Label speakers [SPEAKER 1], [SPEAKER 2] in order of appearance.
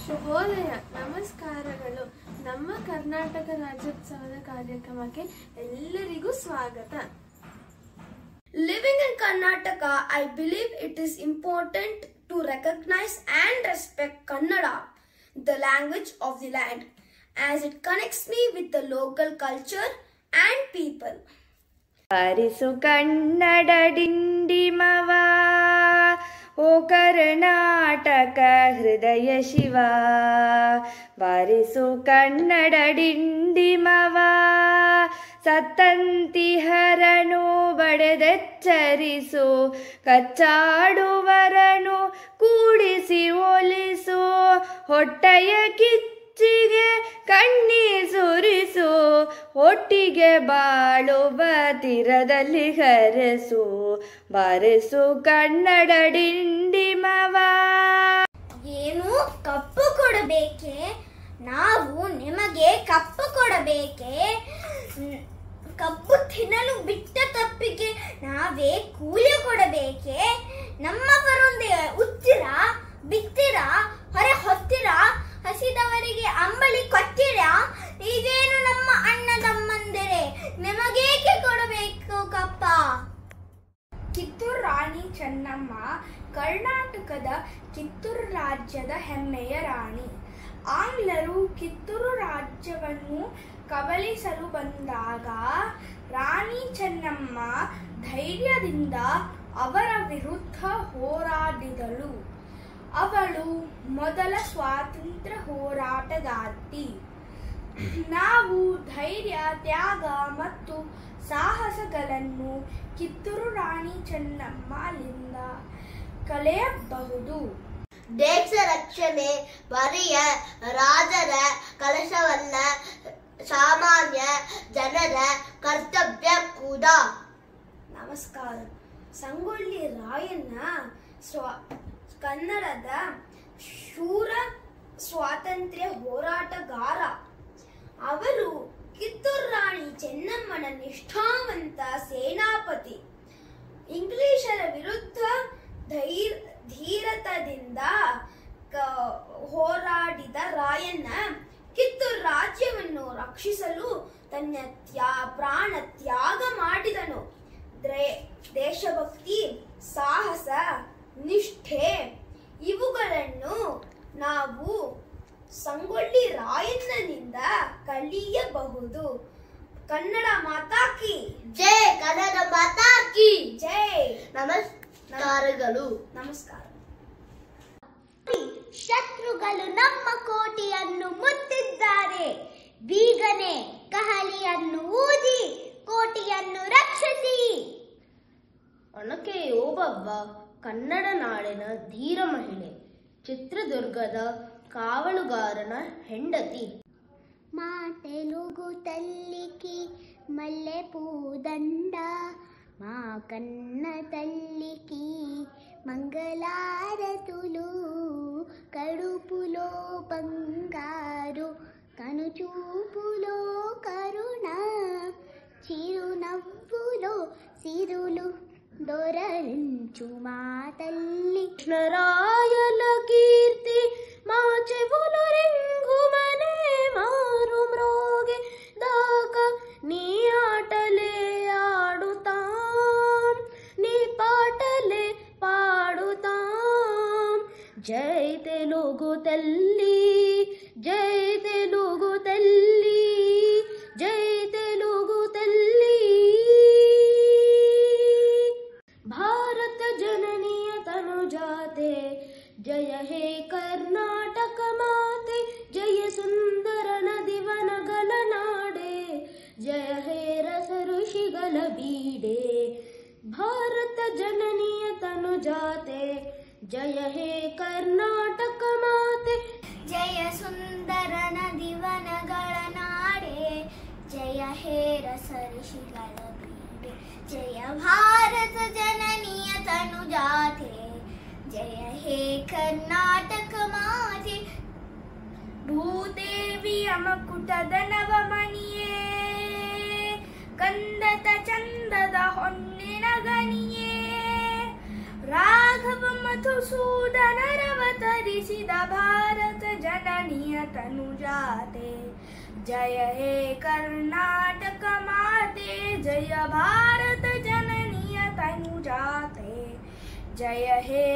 [SPEAKER 1] ಶುಭೋದಯ, ನಮಸ್ಕಾರಗಳು. ನಮ್ಮ ಕರ್ನಾಟಕ ರಾಜ್ಯೋತ್ಸವದ ಕಾರ್ಯಕ್ರಮಕ್ಕೆ ಎಲ್ಲರಿಗೂ ಸ್ವಾಗತ.
[SPEAKER 2] Living in Karnataka, I believe it is important to recognize and respect Kannada, the language of the land, as it connects me with the local culture and people.
[SPEAKER 3] ಬಾರಿಸು ಕನ್ನಡ ಡಿಂಡಿಮವ, ಓ ಕರ್ನಾಟಕ ಹೃದಯ ಶಿವ. ಬಾರಿಸು ಕನ್ನಡ ಡಿಂಡಿಮವ, ಸತ್ತಂತಿಹರನು ಬಡೆದೆಚ್ಚರಿಸು. ಕಚ್ಚಾಡುವರನು ಕೂಡಿಸಿ ಒಲಿಸು. ಹೊಟ್ಟೆಯ ಕಿಚ್ಚಿಗೆ ಕಣ್ಣೀರ್ ಸುರಿಸು. ಒಟ್ಟಿಗೆ ಬಾಳುವ ತೀರದಲ್ಲಿ ಹರಸು. ಬಾರಿಸು ಕನ್ನಡ ಡಿಂಡಿಮವ.
[SPEAKER 2] ಏನು ಕಪ್ಪು ಕೊಡಬೇಕೆ? ನಾವು ನಿಮಗೆ ಕಪ್ಪು ಕೊಡಬೇಕೆ? ಕಬ್ಬು ತಿನ್ನಲು ಬಿಟ್ಟ ತಪ್ಪಿಗೆ ನಾವೇ ಕೂಲಿ ಕೊಡಬೇಕೆ? ನಮ್ಮವರೊಂದೇ ಉತ್ತಿರ, ಬಿತ್ತಿರ, ಹೊರೆ ಹೊತ್ತಿರ, ಹಸಿದವರಿಗೆ ಅಂಬಳಿ ಕೊಟ್ಟಿರ. ಇದೇನು ನಮ್ಮ ಅಣ್ಣ ತಮ್ಮಂದಿರೇ, ನಿಮಗೇಕೆ ಕೊಡಬೇಕು ಕಪ್ಪ?
[SPEAKER 4] ಕಿತ್ತೂರು ರಾಣಿ ಚೆನ್ನಮ್ಮ ಕರ್ನಾಟಕದ ಕಿತ್ತೂರು ರಾಜ್ಯದ ಹೆಮ್ಮೆಯ ರಾಣಿ. ಆಂಗ್ಲರು ಕಿತ್ತೂರು ರಾಜ್ಯವನ್ನು ಕಬಳಿಸಲು ಬಂದಾಗ ರಾಣಿ ಚೆನ್ನಮ್ಮ ಧೈರ್ಯದಿಂದ ಅವರ ವಿರುದ್ಧ ಹೋರಾಡಿದಳು. ಅವಳು ಮೊದಲ ಸ್ವಾತಂತ್ರ್ಯ ಹೋರಾಟಗಾರ್ತಿ. ನಾವು ಧೈರ್ಯ, ತ್ಯಾಗ ಮತ್ತು ಸಾಹಸಗಳನ್ನು ಕಿತ್ತೂರು ರಾಣಿ ಚೆನ್ನಮ್ಮಳಿಂದ ಕಲಿಯಬಹುದು.
[SPEAKER 2] ದೇಶ ರಕ್ಷಣೆ ಬರಿಯ ರಾಜರ ಕೆಲಸವಲ್ಲ, ಸಾಮಾನ್ಯ ಜನರ ಕರ್ತವ್ಯ ಕೂಡ. ನಮಸ್ಕಾರ. ಸಂಗೊಳ್ಳಿ ರಾಯಣ್ಣ ಕನ್ನಡದ ಶೂರ ಸ್ವಾತಂತ್ರ್ಯ ಹೋರಾಟಗಾರ. ಅವರು ಕಿತ್ತೂರು ರಾಣಿ ಚೆನ್ನಮ್ಮನ ನಿಷ್ಠಾವಂತ ಸೇನಾಪತಿ. ಇಂಗ್ಲಿಷರ ವಿರುದ್ಧ ಧೀರತದಿಂದ ಹೋರಾಡಿದ ರಾಯಣ್ಣ ಕಿತ್ತೂರು ರಾಜ್ಯವನ್ನು ರಕ್ಷಿಸಲು ತನ್ನ ಪ್ರಾಣ ತ್ಯಾಗ ಮಾಡಿದನು. ದೇಶಭಕ್ತಿ, ಸಾಹಸ, ನಿಷ್ಠೆ ಇವುಗಳನ್ನು ನಾವು ಸಂಗೊಳ್ಳಿ ರಾಯಣ್ಣನಿಂದ ಕಲಿಯಬಹುದು. ಕನ್ನಡ ಮಾತಾ ಕಿ ಜೈ. ಕನ್ನಡ ಮಾತಾ ಕಿ ಜೈ. ನಮಸ್ಕಾರಗಳು. ನಮಸ್ಕಾರ. ಶತ್ರುಗಳು ನಮ್ಮ ಕೋಟೆಯನ್ನು ಮುತ್ತಿದ್ದಾರೆ. ಬೀಗನೆ ಕಹಳಿಯನ್ನು ಊದಿ ಕೋಟೆಯನ್ನು ರಕ್ಷಿಸಿ.
[SPEAKER 5] ಒನಕೆ ಓಬವ್ವ ಕನ್ನಡ ನಾಡಿನ ಧೀರ ಮಹಿಳೆ. ಚಿತ್ರದುರ್ಗದ ಕಾವಲುಗಾರನ ಹೆಂಡತಿ.
[SPEAKER 6] ಮಾತೆಲುಗು ತಲ್ಲಿಕಿ ಮಲ್ಲೆ ಪೂದಂಡ, మా కన్న తల్లికి మంగళారతులు. కడుపులో బంగారు, కనుచూపులో కరుణ, చిరునవ్వులో సిరులు దొరలించు మా తల్లి.
[SPEAKER 5] కృష్ణరాయల కీర్తి మా చెవులు రింగుమనే మారు మ్రోగే దాకా నీ ఆటలే ఆడుతాం, నీ పాటలే పాడుతాం. జై తెలుగు తల్లి, జై తెలుగు తల్లి, జై తెలుగు తల్లి. భారత జననీయ తనుజాతే, జయ హే ಕರ್ನಾಟಕ ಮಾತೆ. ಜಯ ಸುಂದರ ನದಿವನಗಳ ನಾಡೆ, ಜಯ ಹೇ ರಸ ಋಷಿಗಳ ಬೀಡೆ. ಭಾರತ ಜನನೀಯ ತನುಜಾತೆ, ಜಯ ಹೇ ಕರ್ನಾಟಕ ಮಾತೆ.
[SPEAKER 2] ಜಯ ಸುಂದರ ನದಿವನಗಳ ನಾಡೆ, ಜಯ ಹೇ ರಸ ಋಷಿಗಳ ಬೀಡೆ. ಜಯ ಭಾರತ ಜನನೀಯ ತನುಜಾತೆ, ಜಯ ಹೇ ಕರ್ನಾಟಕ ಮಾತೆ. ಭೂದೇವಿಯ ಮಕುಟದ ನವಮಣಿಯೇ, ಕಂದದ ಚಂದದ ಹೊನ್ನಿನ ಗಣಿಯೇ. ರಾಘವ ಮಧುಸೂದನರವತರಿಸಿದ ಭಾರತ ಜನ
[SPEAKER 4] जननीय तनुजाते जय हे कर्नाटक माते जय भारत जननीय तनुजाते जय हे